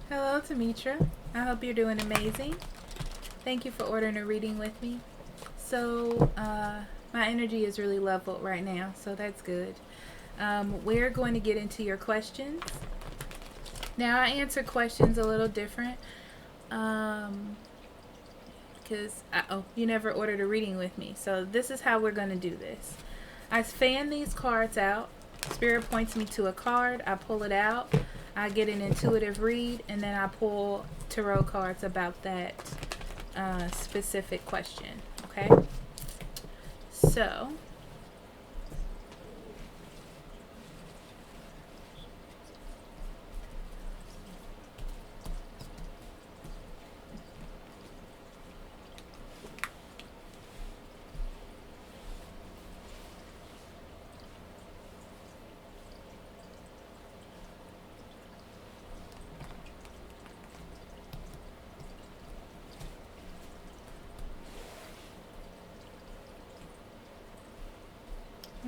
Hello, Tamitra. I hope you're doing amazing. Thank you for ordering a reading with me. So, my energy is really leveled right now, so that's good. We're going to get into your questions. Now, I answer questions a little different because you never ordered a reading with me. So, this is how we're going to do this. I fan these cards out. Spirit points me to a card. I pull it out. I get an intuitive read, and then I pull tarot cards about that specific question. Okay? So,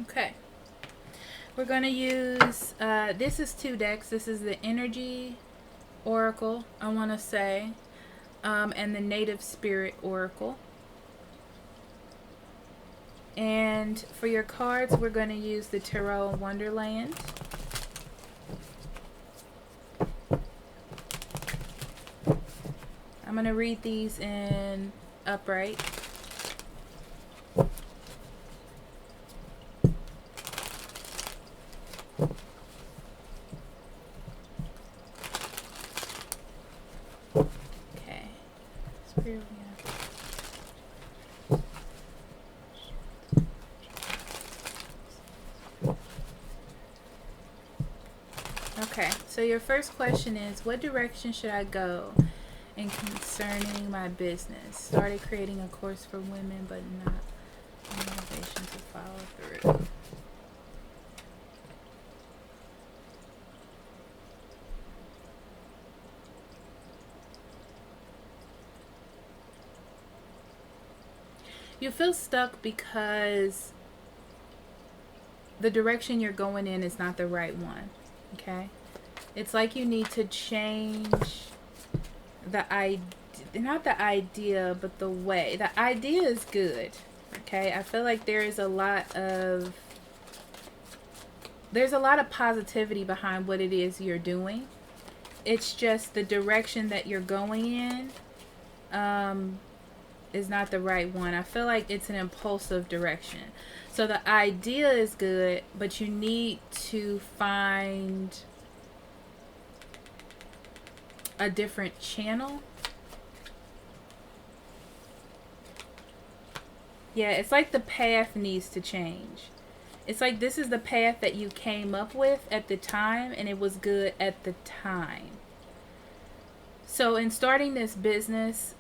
okay. We're going to use, this is 2 decks. This is the Energy Oracle, I want to say, and the Native Spirit Oracle. And for your cards, we're going to use the Tarot Wonderland. I'm going to read these in upright. Okay. Okay, so your first question is, what direction should I go in concerning my business? Started creating a course for women, but not motivation to follow through. You feel stuck because the direction you're going in is not the right one. Okay? It's like you need to change the idea, not the idea, but the way. The idea is good. Okay? I feel like there's a lot of positivity behind what it is you're doing. It's just the direction that you're going in is not the right one. I feel like it's an impulsive direction. So the idea is good, but you need to find a different channel. Yeah, it's like the path needs to change. It's like this is the path that you came up with at the time, and it was good at the time. So in starting this business,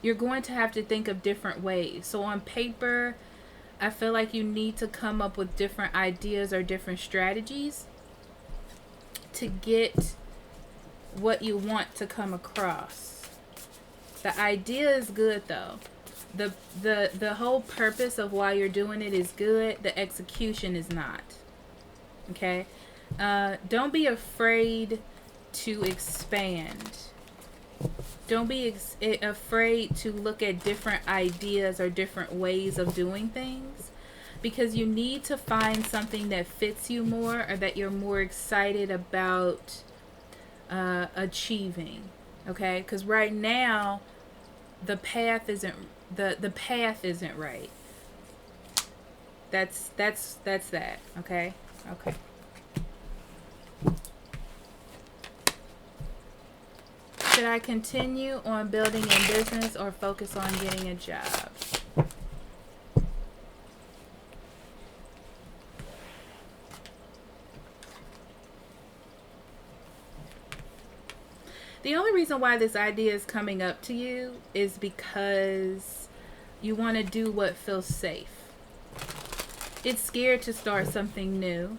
you're going to have to think of different ways. So on paper, I feel like you need to come up with different ideas or different strategies to get what you want to come across. The idea is good though. The whole purpose of why you're doing it is good. The execution is not. Okay? Don't be afraid to expand. Don't be afraid to look at different ideas or different ways of doing things, because you need to find something that fits you more or that you're more excited about achieving. Okay? Because right now the path isn't right. That's that. Okay? Okay. Should I continue on building a business or focus on getting a job? The only reason why this idea is coming up to you is because you want to do what feels safe. It's scared to start something new,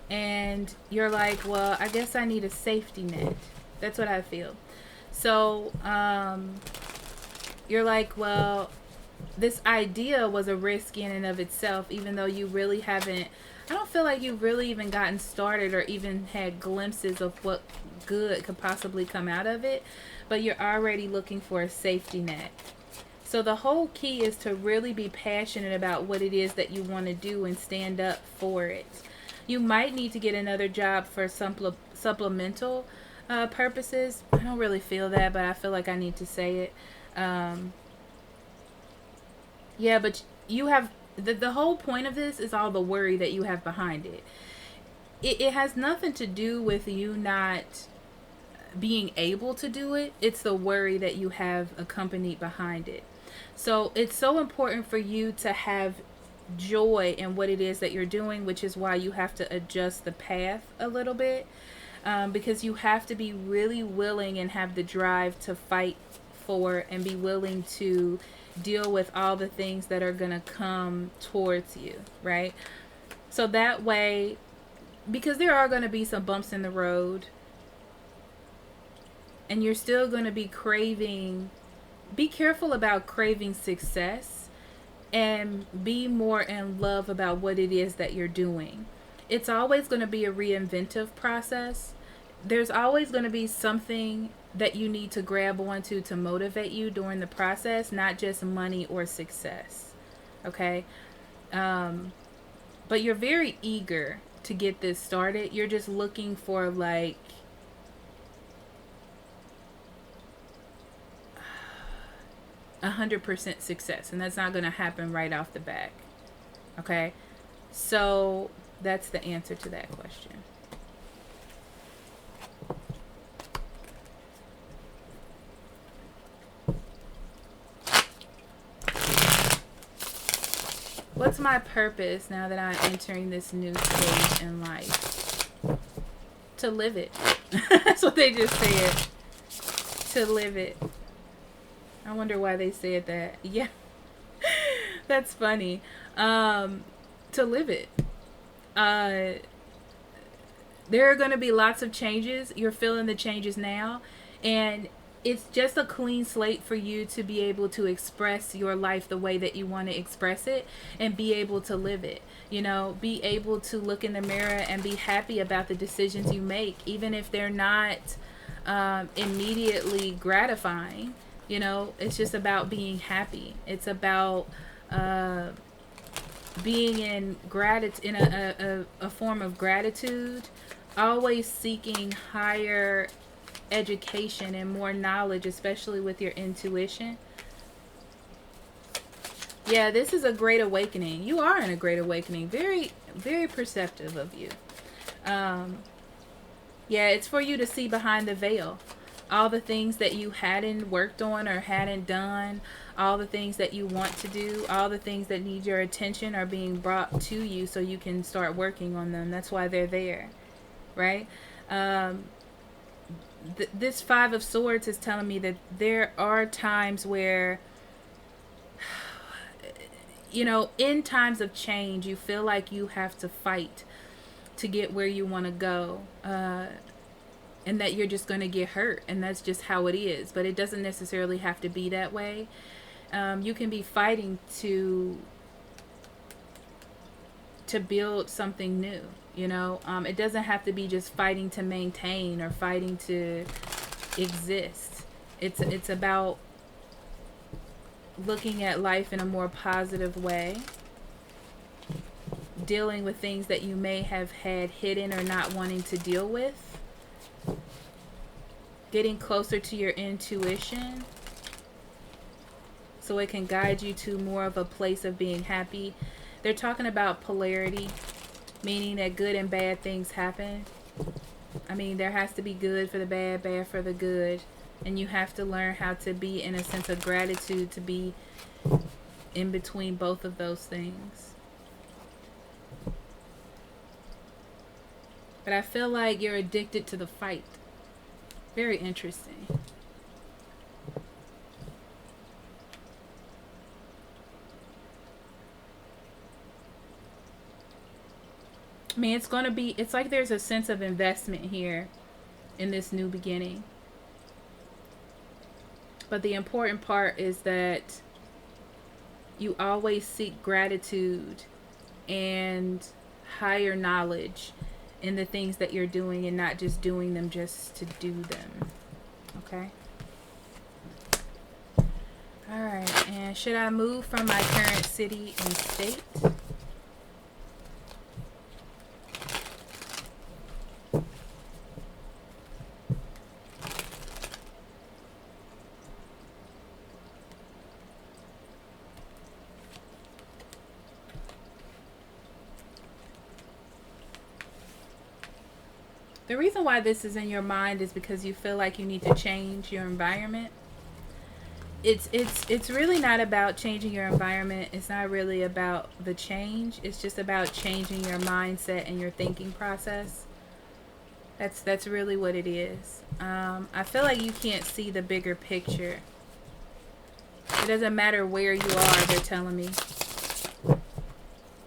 and you're like, well, I guess I need a safety net. That's what I feel. So you're like, well, this idea was a risk in and of itself, even though you really haven't I don't feel like you've really even gotten started or even had glimpses of what good could possibly come out of it, but you're already looking for a safety net. So the whole key is to really be passionate about what it is that you want to do and stand up for it. You might need to get another job for supplemental purposes. I don't really feel that, but I feel like I need to say it. Um, yeah, but you have the whole point of this is all the worry that you have behind it. It has nothing to do with you not being able to do it. It's the worry that you have accompanied behind it. So it's so important for you to have joy in what it is that you're doing, which is why you have to adjust the path a little bit, because you have to be really willing and have the drive to fight for and be willing to deal with all the things that are going to come towards you, right? So that way, because there are going to be some bumps in the road, and you're still going to be craving, be careful about craving success and be more in love about what it is that you're doing. It's always going to be a reinventive process. There's always going to be something that you need to grab onto to motivate you during the process, not just money or success. Okay? But you're very eager to get this started. You're just looking for like 100% success, and that's not going to happen right off the back. Okay? So that's the answer to that question. What's my purpose now that I'm entering this new stage in life? To live it. That's what they just said. To live it. I wonder why they said that. Yeah. That's funny. To live it. There are going to be lots of changes. You're feeling the changes now. And it's just a clean slate for you to be able to express your life the way that you want to express it and be able to live it. You know, be able to look in the mirror and be happy about the decisions you make, even if they're not immediately gratifying. You know, it's just about being happy. It's about being in a form of gratitude, always seeking higher education and more knowledge, especially with your intuition. Yeah, this is a great awakening. You are in a great awakening. Very, very perceptive of you. Yeah, it's for you to see behind the veil. All the things that you hadn't worked on or hadn't done, all the things that you want to do, all the things that need your attention are being brought to you so you can start working on them. That's why they're there, right? This Five of Swords is telling me that there are times where, you know, in times of change, you feel like you have to fight to get where you want to go. And that you're just going to get hurt. And that's just how it is. But it doesn't necessarily have to be that way. You can be fighting to build something new. You know, it doesn't have to be just fighting to maintain or fighting to exist. It's about looking at life in a more positive way, dealing with things that you may have had hidden or not wanting to deal with, getting closer to your intuition so it can guide you to more of a place of being happy. They're talking about polarity, meaning that good and bad things happen. I mean, there has to be good for the bad, bad for the good. And you have to learn how to be in a sense of gratitude to be in between both of those things. But I feel like you're addicted to the fight. Very interesting. I mean, it's like there's a sense of investment here in this new beginning. But the important part is that you always seek gratitude and higher knowledge in the things that you're doing and not just doing them just to do them. Okay? Alright, and should I move from my current city and state? The reason why this is in your mind is because you feel like you need to change your environment. It's really not about changing your environment. It's not really about the change. It's just about changing your mindset and your thinking process. That's really what it is. I feel like you can't see the bigger picture. It doesn't matter where you are, they're telling me.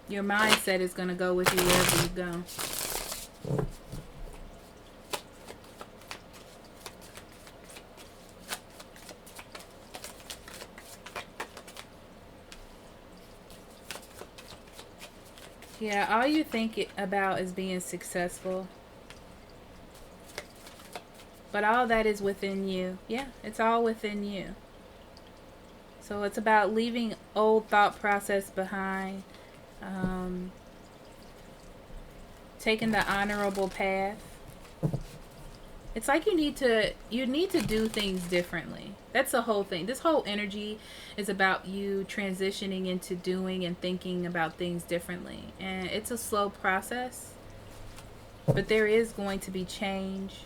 Your mindset is going to go with you wherever you go. Yeah, all you think about is being successful. But all that is within you. Yeah, it's all within you. So it's about leaving old thought process behind. Taking the honorable path. It's like you need to do things differently. That's the whole thing. This whole energy is about you transitioning into doing and thinking about things differently. And it's a slow process, but there is going to be change.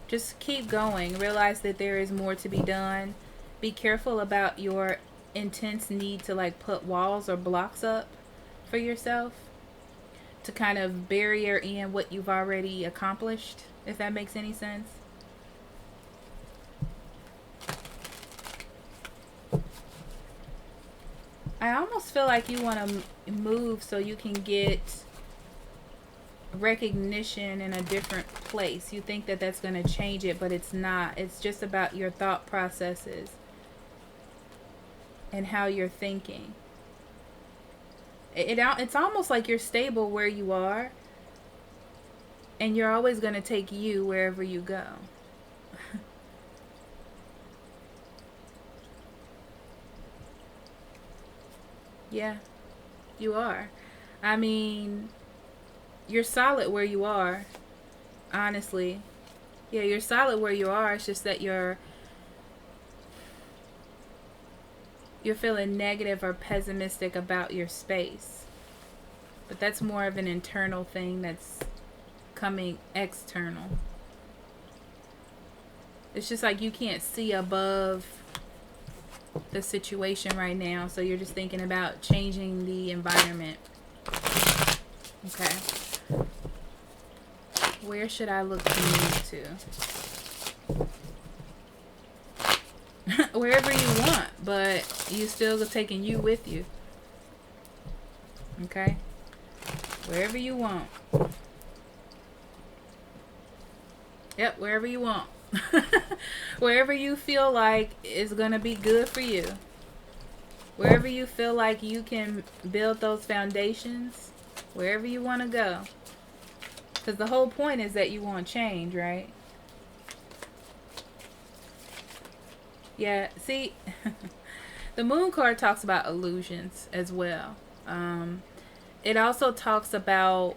Just keep going. Realize that there is more to be done. Be careful about your intense need to like put walls or blocks up for yourself to kind of barrier in what you've already accomplished, if that makes any sense. I almost feel like you want to move so you can get recognition in a different place. You think that that's going to change it, but it's not. It's just about your thought processes and how you're thinking. It's almost like you're stable where you are, and you're always going to take you wherever you go. Yeah, you are. I mean, you're solid where you are, honestly. Yeah, you're solid where you are. It's just that you're feeling negative or pessimistic about your space. But that's more of an internal thing that's coming external. It's just like you can't see above the situation right now, so you're just thinking about changing the environment. Okay. Where should I look to move to? Wherever you want, but you still taking you with you. Okay? Wherever you want. Yep, wherever you want. Wherever you feel like is going to be good for you. Wherever you feel like you can build those foundations. Wherever you want to go. Because the whole point is that you want change, right? Yeah, see, the moon card talks about illusions as well. It also talks about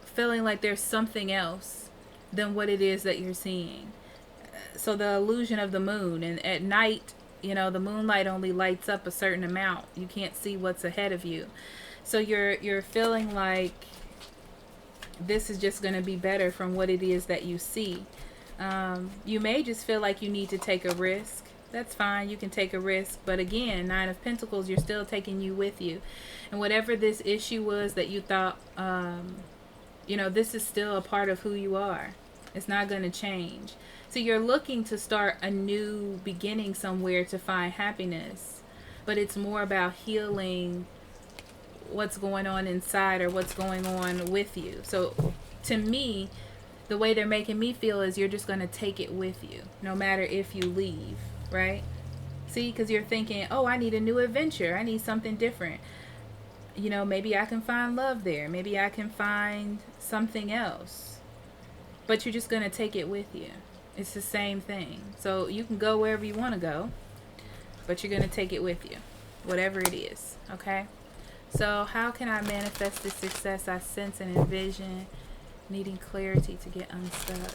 feeling like there's something else than what it is that you're seeing. So the illusion of the moon, and at night, you know, the moonlight only lights up a certain amount. You can't see what's ahead of you. So you're feeling like this is just going to be better from what it is that you see. You may just feel like you need to take a risk. That's fine. You can take a risk. But again, Nine of Pentacles, you're still taking you with you. And whatever this issue was that you thought, you know, this is still a part of who you are. It's not going to change. So you're looking to start a new beginning somewhere to find happiness. But it's more about healing what's going on inside or what's going on with you. So to me, the way they're making me feel is you're just going to take it with you no matter if you leave, right? See, because you're thinking, oh, I need a new adventure. I need something different. You know, maybe I can find love there. Maybe I can find something else. But you're just going to take it with you. It's the same thing. So you can go wherever you want to go, but you're going to take it with you, whatever it is. Okay? So, how can I manifest the success I sense and envision? Needing clarity to get unstuck.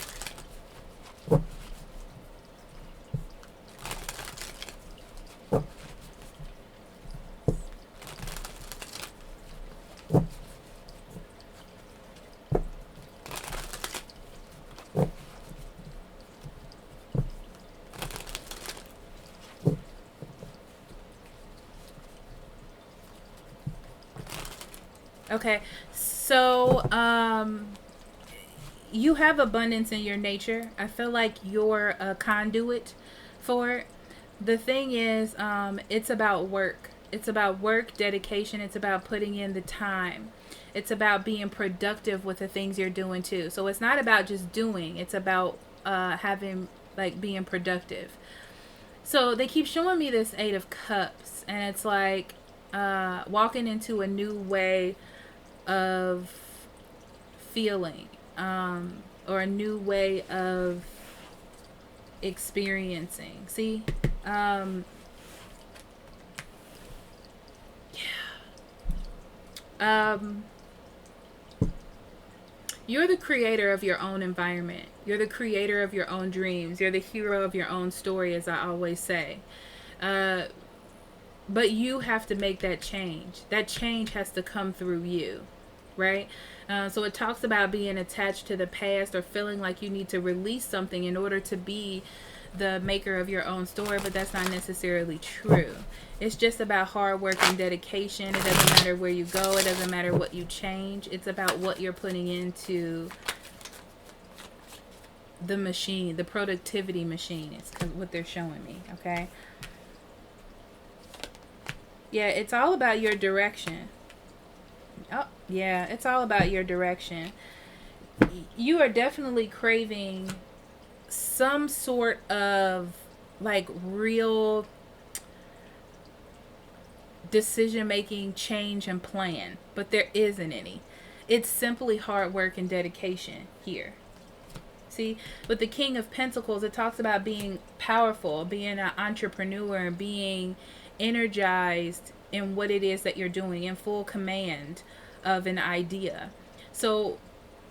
Okay, so you have abundance in your nature. I feel like you're a conduit for it. The thing is, it's about work. It's about work, dedication. It's about putting in the time. It's about being productive with the things you're doing too. So it's not about just doing. It's about having like being productive. So they keep showing me this Eight of Cups, and it's like walking into a new way of feeling, or a new way of experiencing. See, you're the creator of your own environment. You're the creator of your own dreams. You're the hero of your own story, as I always say. But you have to make that change. That change has to come through you, right? So it talks about being attached to the past or feeling like you need to release something in order to be the maker of your own story, but that's not necessarily true. It's just about hard work and dedication. It doesn't matter where you go. It doesn't matter what you change. It's about what you're putting into the machine, the productivity machine. It's what they're showing me, okay? Yeah, it's all about your direction. Oh, yeah, it's all about your direction. You are definitely craving some sort of like real decision making, change, and plan, but there isn't any. It's simply hard work and dedication here. See, with the King of Pentacles, it talks about being powerful, being an entrepreneur, and being energized in what it is that you're doing, in full command of an idea. So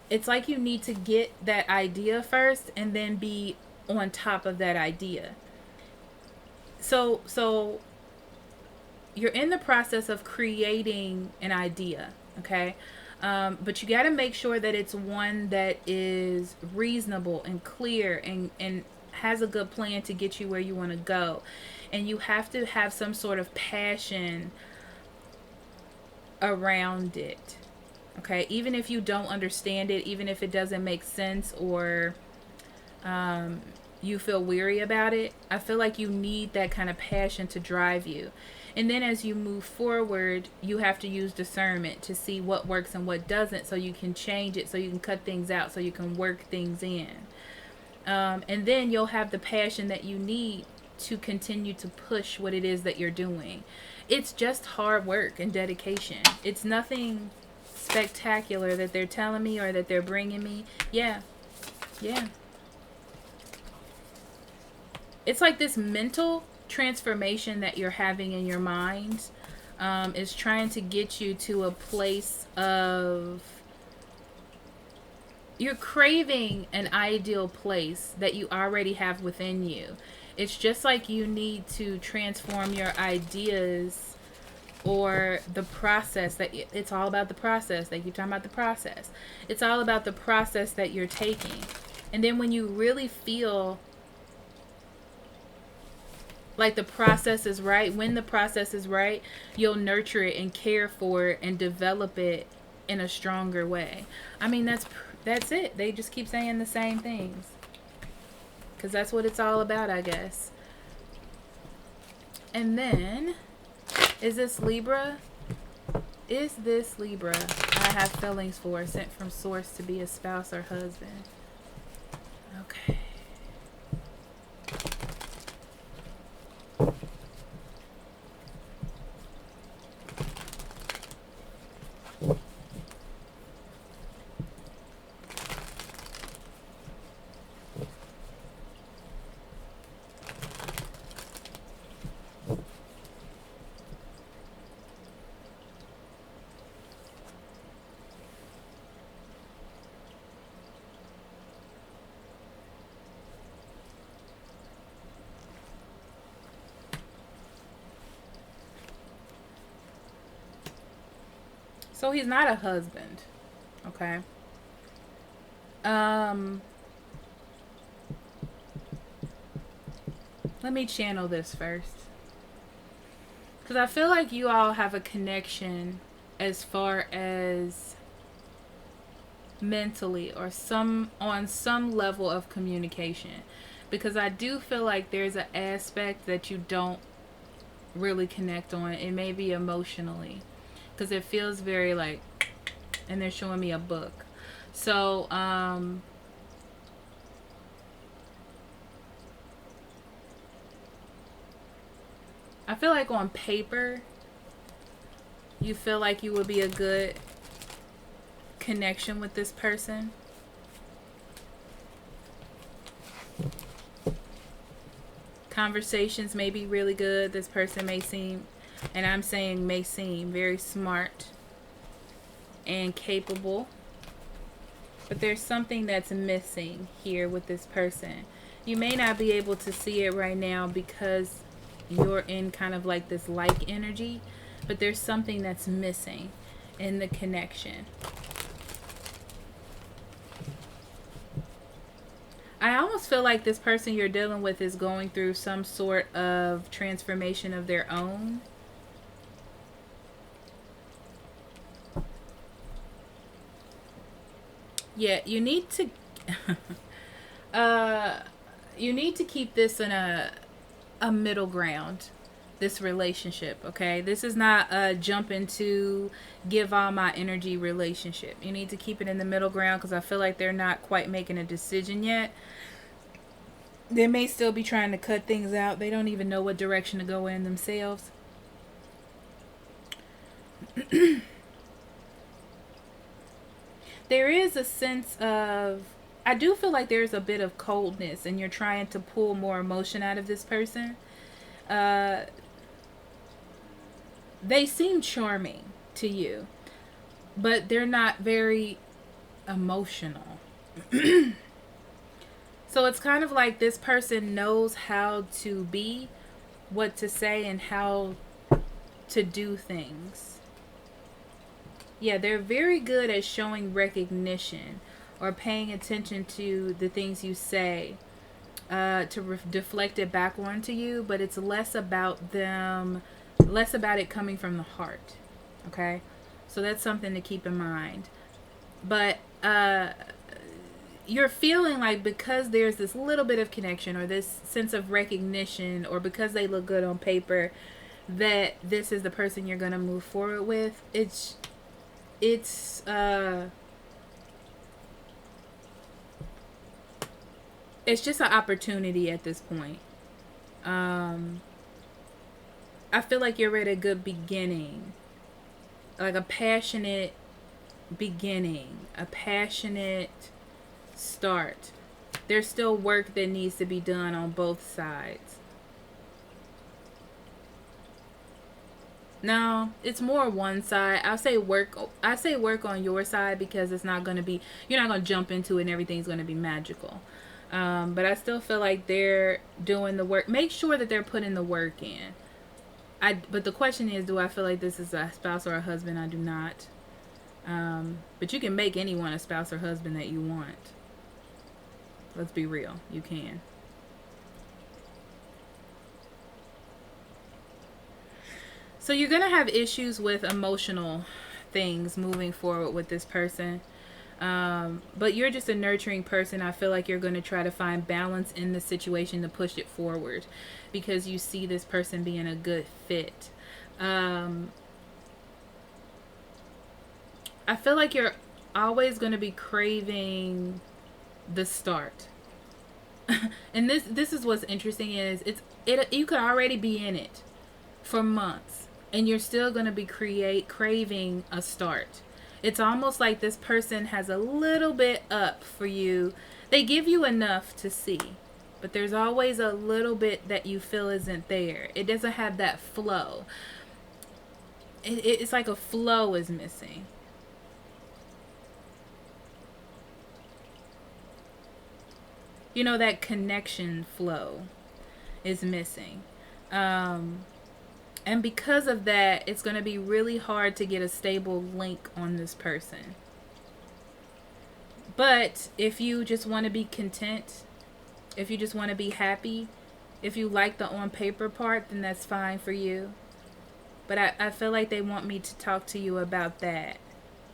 it's like you need to get that idea first and then be on top of that idea. So you're in the process of creating an idea, okay? But you got to make sure that it's one that is reasonable and clear and has a good plan to get you where you want to go. And you have to have some sort of passion around it, okay? Even if you don't understand it, even if it doesn't make sense, or you feel weary about it, I feel like you need that kind of passion to drive you. And then as you move forward, you have to use discernment to see what works and what doesn't, so you can change it, so you can cut things out, so you can work things in. And then you'll have the passion that you need to continue to push what it is that you're doing. It's just hard work and dedication. It's nothing spectacular that they're telling me or that they're bringing me. Yeah. It's like this mental transformation that you're having in your mind is trying to get you to a place of, you're craving an ideal place that you already have within you. It's just like you need to transform your ideas or the process that it's all about the process. They keep talking about the process. It's all about the process that you're taking. And then when you really feel like the process is right, when the process is right, you'll nurture it and care for it and develop it in a stronger way. I mean, that's it. They just keep saying the same things, because that's what it's all about, I guess. And then, is this Libra? Is this Libra I have feelings for, sent from source to be a spouse or husband? Okay. So he's not a husband. Okay. Um Let me channel this first. Cuz I feel like you all have a connection as far as mentally or some on some level of communication, because I do feel like there's an aspect that you don't really connect on. It may be emotionally, because it feels very like, and they're showing me a book. So I feel like on paper you feel like you would be a good connection with this person. Conversations may be really good. This person may seem, and I'm saying may seem, very smart and capable. But there's something that's missing here with this person. You may not be able to see it right now because you're in kind of like this like energy, but there's something that's missing in the connection. I almost feel like this person you're dealing with is going through some sort of transformation of their own. Yeah, you need to you need to keep this in a middle ground, this relationship, okay? This is not a jump into give all my energy relationship. You need to keep it in the middle ground, because I feel like they're not quite making a decision yet. They may still be trying to cut things out. They don't even know what direction to go in themselves. There is a sense of, I do feel like there's a bit of coldness and you're trying to pull more emotion out of this person. Uh, they seem charming to you, but they're not very emotional. So it's kind of like this person knows how to be, what to say, and how to do things. Yeah, they're very good at showing recognition or paying attention to the things you say, to deflect it back onto you, but it's less about them, less about it coming from the heart. Okay? So that's something to keep in mind. But you're feeling like because there's this little bit of connection or this sense of recognition, or because they look good on paper, that this is the person you're going to move forward with. It's just an opportunity at this point. I feel like you're at a good beginning, like a passionate beginning, a passionate start. There's still work that needs to be done on both sides. No, it's more one side. I say work on your side, because it's not going to be, you're not going to jump into it and everything's going to be magical. But I still feel like they're doing the work. Make sure that they're putting the work in. But the question is, do I feel like this is a spouse or a husband? I do not. But you can make anyone a spouse or husband that you want. Let's be real. You can. So you're going to have issues with emotional things moving forward with this person. But you're just a nurturing person. I feel like you're going to try to find balance in the situation to push it forward, because you see this person being a good fit. I feel like you're always going to be craving the start. And this is what's interesting, is you could already be in it for months and you're still going to be craving a start. It's almost like this person has a little bit up for you. They give you enough to see, but there's always a little bit that you feel isn't there. It doesn't have that flow. It's like a flow is missing. You know, that connection flow is missing. And because of that, it's going to be really hard to get a stable link on this person. But if you just want to be content, if you just want to be happy, if you like the on paper part, then that's fine for you. But I feel like they want me to talk to you about that.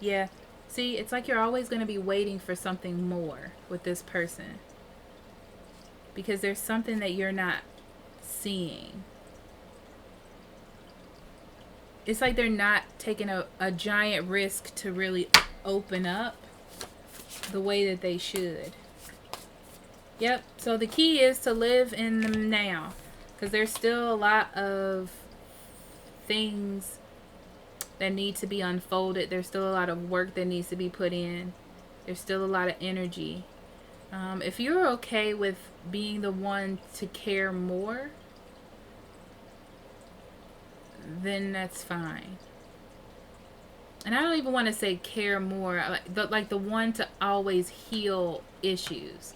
Yeah. See, it's like you're always going to be waiting for something more with this person. Because there's something that you're not seeing. It's like they're not taking a giant risk to really open up the way that they should. Yep. So the key is to live in the now. Because there's still a lot of things that need to be unfolded. There's still a lot of work that needs to be put in. There's still a lot of energy. If you're okay with being the one to care more, then that's fine. And I don't even want to say care more, like the one to always heal issues.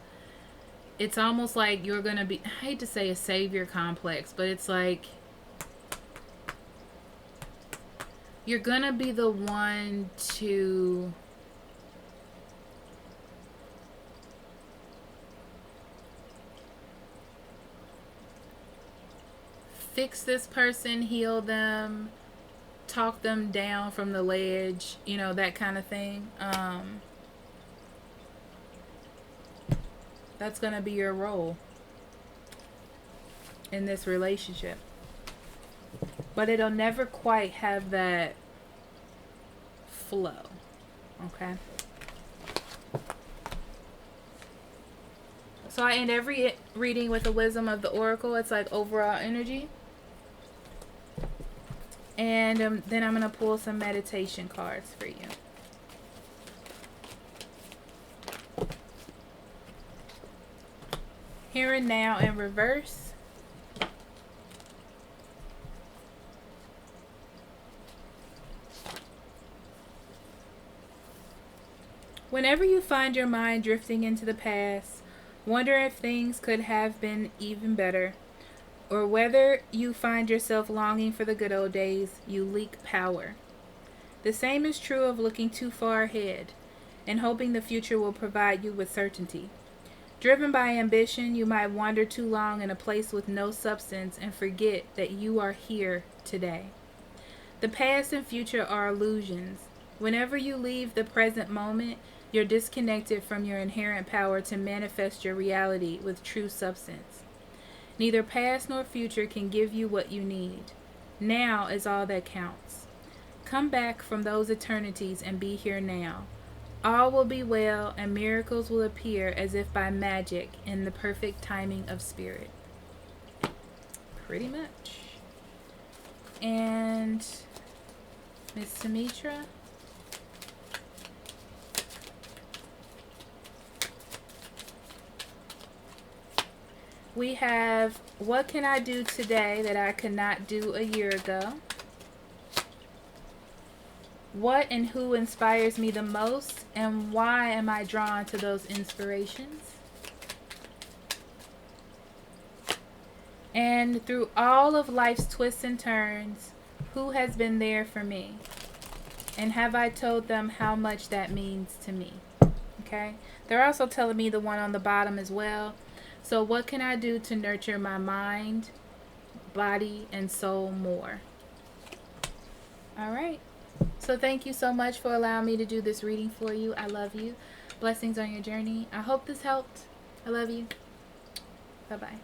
It's almost like you're going to be, I hate to say a savior complex, but it's like you're going to be the one to fix this person, heal them, talk them down from the ledge, that kind of thing. That's going to be your role in this relationship. But it'll never quite have that flow. Okay? So I end every reading with the wisdom of the oracle. It's like overall energy. And then I'm going to pull some meditation cards for you. Here and now in reverse. Whenever you find your mind drifting into the past, wonder if things could have been even better, or whether you find yourself longing for the good old days, you leak power. The same is true of looking too far ahead and hoping the future will provide you with certainty. Driven by ambition, you might wander too long in a place with no substance and forget that you are here today. The past and future are illusions. Whenever you leave the present moment, you're disconnected from your inherent power to manifest your reality with true substance. Neither past nor future can give you what you need. Now is all that counts. Come back from those eternities and be here now. All will be well, and miracles will appear as if by magic in the perfect timing of spirit. Pretty much. And Miss Sumitra, we have, what can I do today that I could not do a year ago? What and who inspires me the most, and why am I drawn to those inspirations? And through all of life's twists and turns, who has been there for me? And have I told them how much that means to me? Okay? They're also telling me the one on the bottom as well. So what can I do to nurture my mind, body, and soul more? All right. So thank you so much for allowing me to do this reading for you. I love you. Blessings on your journey. I hope this helped. I love you. Bye-bye.